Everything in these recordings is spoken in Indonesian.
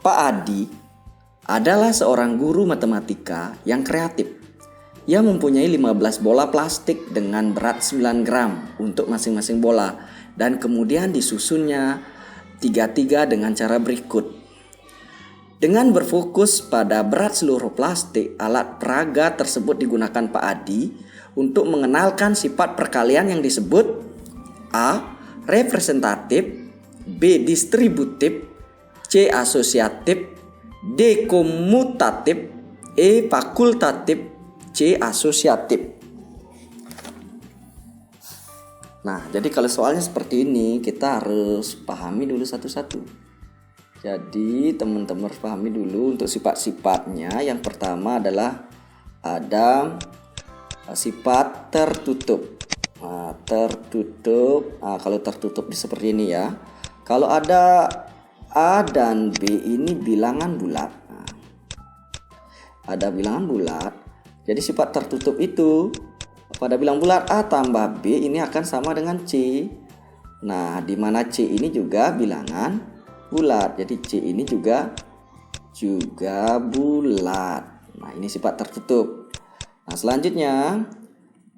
Pak Adi adalah seorang guru matematika yang kreatif. Ia mempunyai 15 bola plastik dengan berat 9 gram untuk masing-masing bola dan kemudian disusunnya 3-3 dengan cara berikut. Dengan berfokus pada berat seluruh plastik, alat peraga tersebut digunakan Pak Adi untuk mengenalkan sifat perkalian yang disebut A. Representatif, B. Distributif, C. Asosiatif, D. Komutatif, E. Fakultatif, C. Asosiatif. Nah, jadi kalau soalnya seperti ini kita harus pahami dulu satu-satu. Jadi teman-teman harus pahami dulu untuk sifat-sifatnya. Yang pertama adalah ada sifat tertutup. Tertutup. Kalau tertutup seperti ini ya. Kalau ada A dan B ini bilangan bulat. Ada bilangan bulat. Jadi sifat tertutup itu pada bilangan bulat A tambah B ini akan sama dengan C. Nah, di mana C ini juga bilangan bulat. Jadi C ini juga bulat. Nah, ini sifat tertutup. Nah, selanjutnya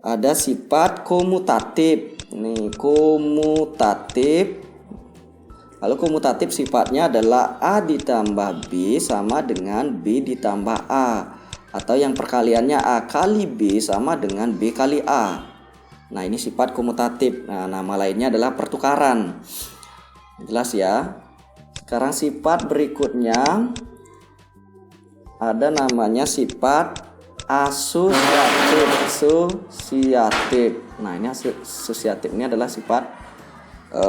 ada sifat komutatif. Nih, komutatif. Kalau komutatif sifatnya adalah A ditambah B sama dengan B ditambah A. Atau yang perkaliannya A kali B sama dengan B kali A. Nah, ini sifat komutatif. Nah, nama lainnya adalah pertukaran. Jelas ya. Sekarang sifat berikutnya ada namanya sifat asosiatif. Nah, ini asosiatif ini adalah sifat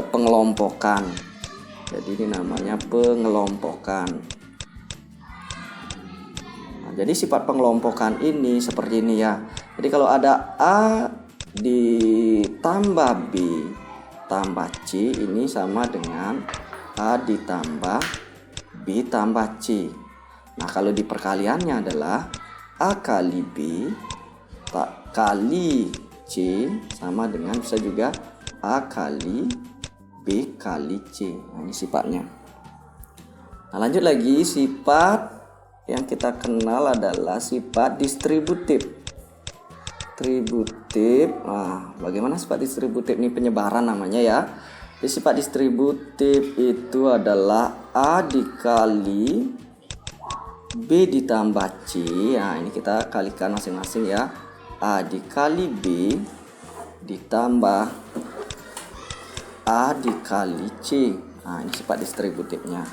pengelompokan. Jadi ini namanya pengelompokan. Nah, jadi sifat pengelompokan ini seperti ini ya. Jadi kalau ada A ditambah B tambah C ini sama dengan A ditambah B tambah C. Nah, kalau di perkaliannya adalah A kali B kali C sama dengan bisa juga A kali B kali C. Nah, ini sifatnya. Nah, lanjut lagi, sifat yang kita kenal adalah sifat distributif. Nah, bagaimana sifat distributif ini? Penyebaran namanya ya. Jadi sifat distributif itu adalah A dikali B ditambah C. Nah, ini kita kalikan masing-masing ya. A dikali B ditambah A dikali C. Nah, ini sifat distributifnya.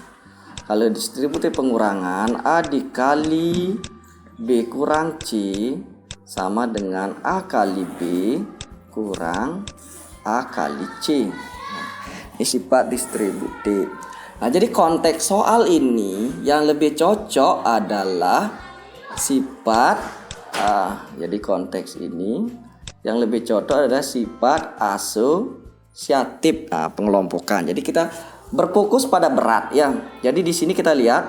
Kalau distributif pengurangan, A dikali B kurang C sama dengan A kali B kurang A kali C. Ini sifat distributif. Nah, jadi konteks soal ini yang lebih cocok adalah sifat jadi konteks ini yang lebih cocok adalah sifat asosiatif. Nah, pengelompokan. Jadi kita berfokus pada berat ya. Jadi di sini kita lihat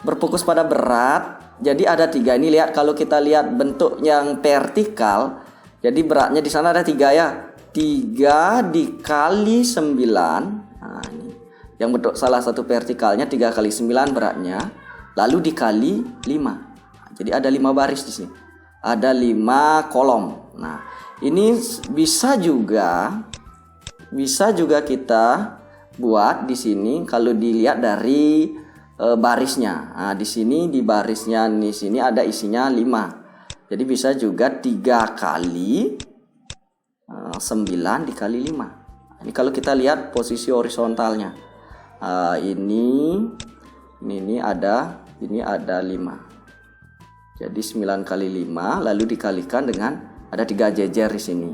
berfokus pada berat. Jadi ada 3 ini, lihat kalau kita lihat bentuk yang vertikal. Jadi beratnya di sana ada 3 ya. 3 dikali 9. Nah, ini yang bentuk salah satu vertikalnya 3 kali 9 beratnya, lalu dikali 5. Jadi ada 5 baris di sini. Ada 5 kolom. Nah, ini bisa juga kita buat di sini kalau dilihat dari barisnya. Nah, di sini di barisnya di sini ada isinya 5. Jadi bisa juga 3 kali 9 dikali 5. Ini kalau kita lihat posisi horizontalnya. Ini ada 5. Jadi 9 kali 5 lalu dikalikan dengan ada 3 jejer di sini.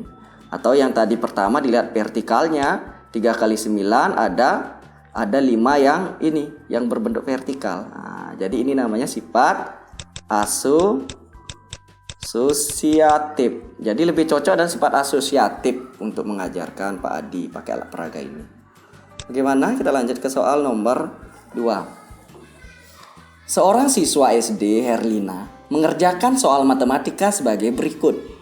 Atau yang tadi pertama dilihat vertikalnya 3 kali 9 ada 5 yang ini yang berbentuk vertikal. Nah, jadi ini namanya sifat asosiatif. Jadi lebih cocok dan sifat asosiatif untuk mengajarkan Pak Adi pakai alat peraga ini. Bagaimana? Kita lanjut ke soal nomor 2. Seorang siswa SD, Herlina, mengerjakan soal matematika sebagai berikut.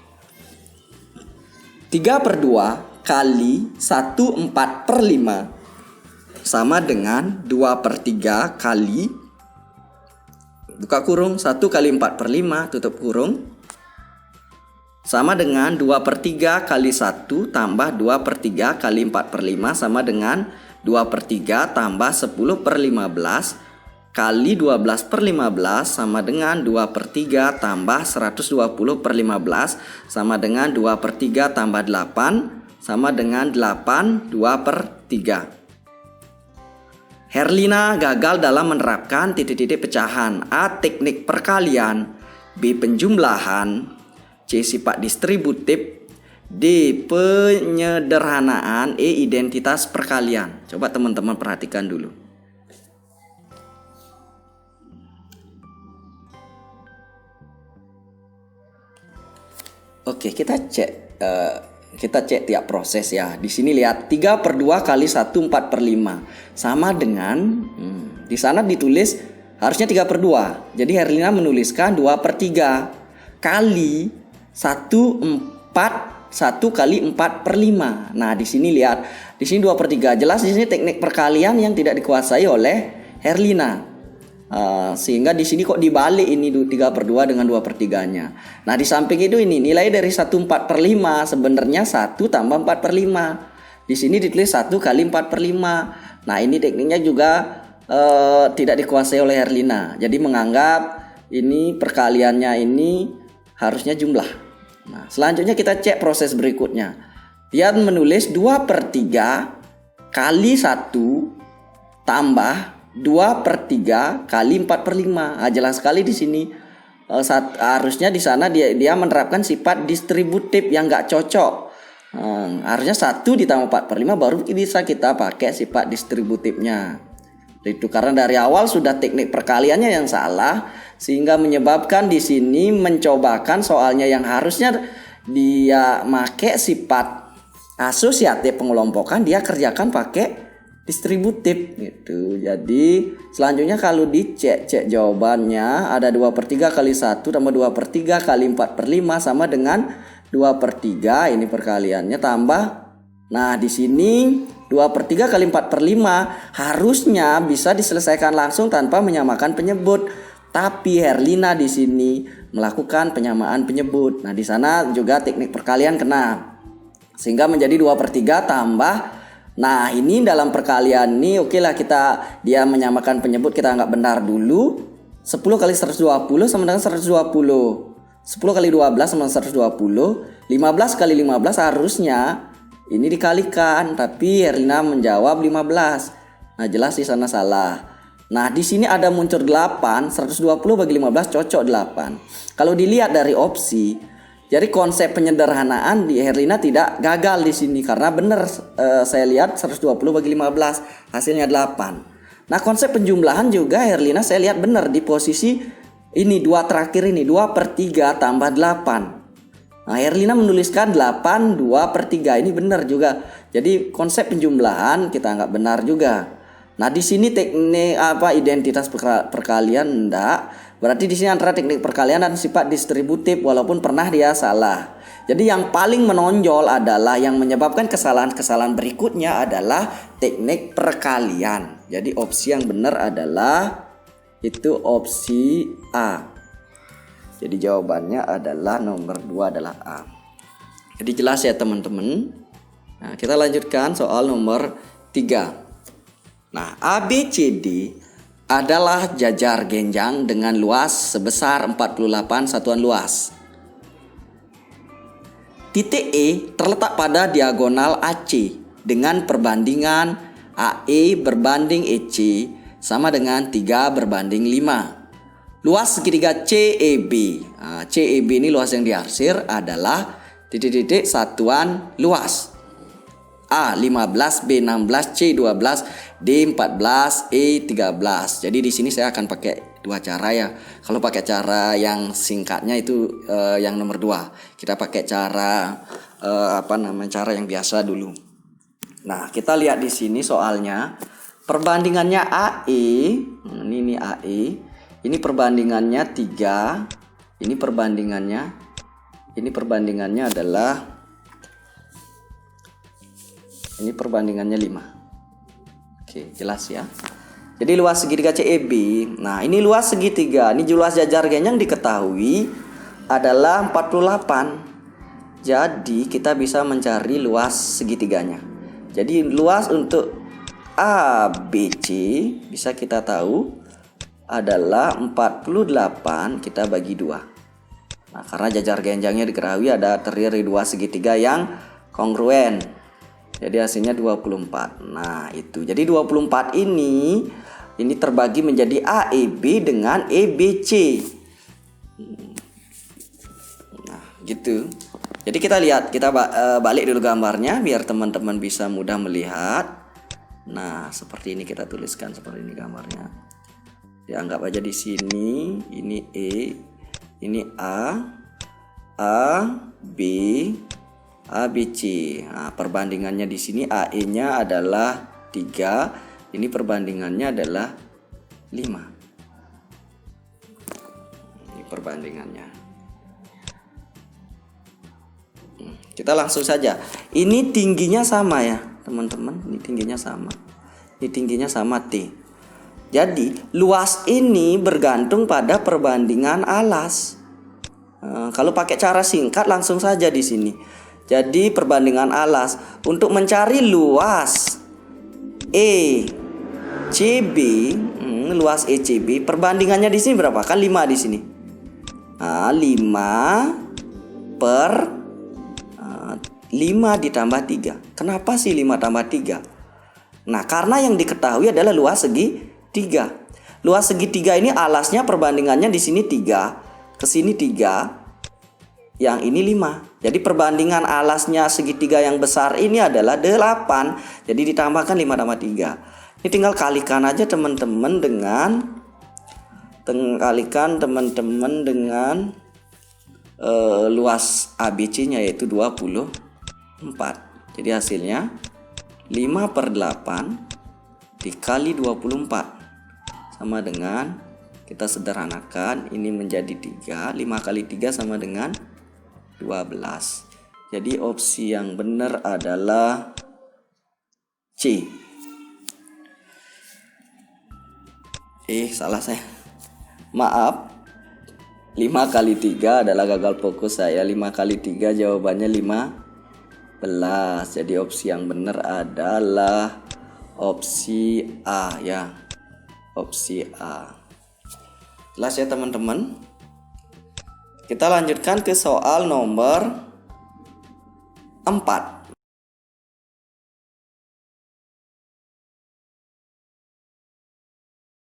3/2 kali 1/4/5 sama dengan 2/3 kali buka kurung, 1 kali 4/5 tutup kurung, sama dengan 2/3 kali 1 tambah 2/3 kali 4/5 sama dengan 2/3 tambah 10/15 kali 12/15 sama dengan 2/3 tambah 120/15 sama dengan 2/3 tambah 8 sama dengan 8 2/3. Herlina gagal dalam menerapkan titik-titik pecahan. A. Teknik perkalian, B. Penjumlahan, C. Sifat distributif, D. Penyederhanaan, E. Identitas perkalian. Coba teman-teman perhatikan dulu. Oke, kita cek tiap proses ya. Di sini lihat 3/2 kali 1 4/5 sama dengan di sana ditulis harusnya 3/2. Jadi Herlina menuliskan 2/3 kali 1 kali 4/5. Nah, di sini lihat, di sini 2/3. Jelas di sini teknik perkalian yang tidak dikuasai oleh Herlina. Sehingga di sini kok dibalik ini 3/2 dengan 2/3-nya. Nah, di samping itu ini nilai dari 1 4/5 sebenarnya 1 tambah 4/5. Di sini ditulis 1 kali 4/5. Nah, ini tekniknya juga tidak dikuasai oleh Herlina. Jadi menganggap ini perkaliannya ini harusnya jumlah. Nah, selanjutnya kita cek proses berikutnya. Dia menulis 2/3 kali 1 tambah 2/3 kali 4/5. Nah, jelas sekali di sini harusnya di sana dia menerapkan sifat distributif yang nggak cocok. Harusnya 1 ditambah 4/5 baru bisa kita pakai sifat distributifnya. Itu karena dari awal sudah teknik perkaliannya yang salah, sehingga menyebabkan di sini mencobakan soalnya yang harusnya dia pakai sifat asosiatif pengelompokan, dia kerjakan pakai distributif gitu. Jadi selanjutnya kalau dicek jawabannya ada 2/3 kali 1 tambah 2/3 kali 4/5 sama dengan 2/3, ini perkaliannya tambah. Nah, di sini 2/3 kali 4/5 harusnya bisa diselesaikan langsung tanpa menyamakan penyebut. Tapi Herlina di sini melakukan penyamaan penyebut. Nah, di sana juga teknik perkalian kena. Sehingga menjadi 2/3 tambah. Nah, ini dalam perkalian ini oke lah dia menyamakan penyebut, kita anggap benar dulu. 10 kali 120 sama dengan 120. 10 kali 12 sama 120. 15 kali 15 harusnya ini dikalikan, tapi Herlina menjawab 15. Nah, jelas di sana salah. Nah, di sini ada muncul 8, 120 bagi 15 cocok 8. Kalau dilihat dari opsi, jadi konsep penyederhanaan di Herlina tidak gagal di sini karena benar saya lihat 120 bagi 15 hasilnya 8. Nah, konsep penjumlahan juga Herlina saya lihat benar di posisi ini 2 terakhir ini 2/3 tambah 8. Nah, Herlina menuliskan 8 2/3 ini benar juga. Jadi konsep penjumlahan kita anggap benar juga. Nah, di sini teknik identitas perkalian enggak. Berarti di sini antara teknik perkalian dan sifat distributif walaupun pernah dia salah. Jadi yang paling menonjol adalah yang menyebabkan kesalahan-kesalahan berikutnya adalah teknik perkalian. Jadi opsi yang benar adalah itu opsi A. Jadi jawabannya adalah nomor 2 adalah A. Jadi jelas ya teman-teman. Nah, kita lanjutkan soal nomor 3. Nah, ABCD adalah jajar genjang dengan luas sebesar 48 satuan luas. Titik E terletak pada diagonal AC dengan perbandingan AE berbanding EC sama dengan 3/5. Luas segitiga CEB. CEB ini luas yang diarsir adalah titik-titik satuan luas. A 15, B 16, C 12, D 14, E 13. Jadi di sini saya akan pakai dua cara ya. Kalau pakai cara yang singkatnya itu yang nomor 2. Kita pakai cara cara yang biasa dulu. Nah, kita lihat di sini soalnya perbandingannya AE, ini AE. Ini perbandingannya 3. Ini perbandingannya adalah ini perbandingannya 5. Oke, jelas ya. Jadi luas segitiga CEB. Nah, ini luas segitiga. Ini luas jajar gen yang diketahui adalah 48. Jadi kita bisa mencari luas segitiganya. Jadi luas untuk ABC bisa kita tahu adalah 48 kita bagi 2. Nah, karena jajar genjangnya diketahui ada terdiri dua segitiga yang kongruen. Jadi hasilnya 24. Nah, itu. Jadi 24 ini terbagi menjadi AEB dengan EBC. Nah, gitu. Jadi kita lihat, kita balik dulu gambarnya biar teman-teman bisa mudah melihat. Nah, seperti ini kita tuliskan, seperti ini gambarnya. Dianggap aja di sini, ini E, ini A, B, ABC. Nah, perbandingannya di sini AE-nya adalah 3, ini perbandingannya adalah 5. Ini perbandingannya. Kita langsung saja. Ini tingginya sama ya, teman-teman. Ini tingginya sama. Ini tingginya sama T. Jadi luas ini bergantung pada perbandingan alas. Kalau pakai cara singkat langsung saja di sini. Jadi perbandingan alas untuk mencari luas ECB, luas ECB perbandingannya di sini berapa? Kan 5 di sini. Nah, 5 per 5 ditambah 3. Kenapa sih 5 tambah 3? Nah, karena yang diketahui adalah luas segitiga. Luas segitiga ini alasnya perbandingannya di sini 3, ke sini 3, yang ini 5. Jadi perbandingan alasnya segitiga yang besar ini adalah 8. Jadi ditambahkan 5 tambah 3. Ini tinggal kalikan aja teman-teman dengan luas ABC-nya yaitu 24. Jadi hasilnya 5 per 8 dikali 24 sama dengan, kita sederhanakan, ini menjadi 3. 5 kali 3 sama dengan 12. Jadi opsi yang benar adalah C. Salah saya. Maaf. 5 kali 3 adalah gagal fokus saya. 5 kali 3 jawabannya 15. Jadi opsi yang benar adalah opsi A ya. Opsi A. Jelas ya teman-teman? Kita lanjutkan ke soal nomor 4.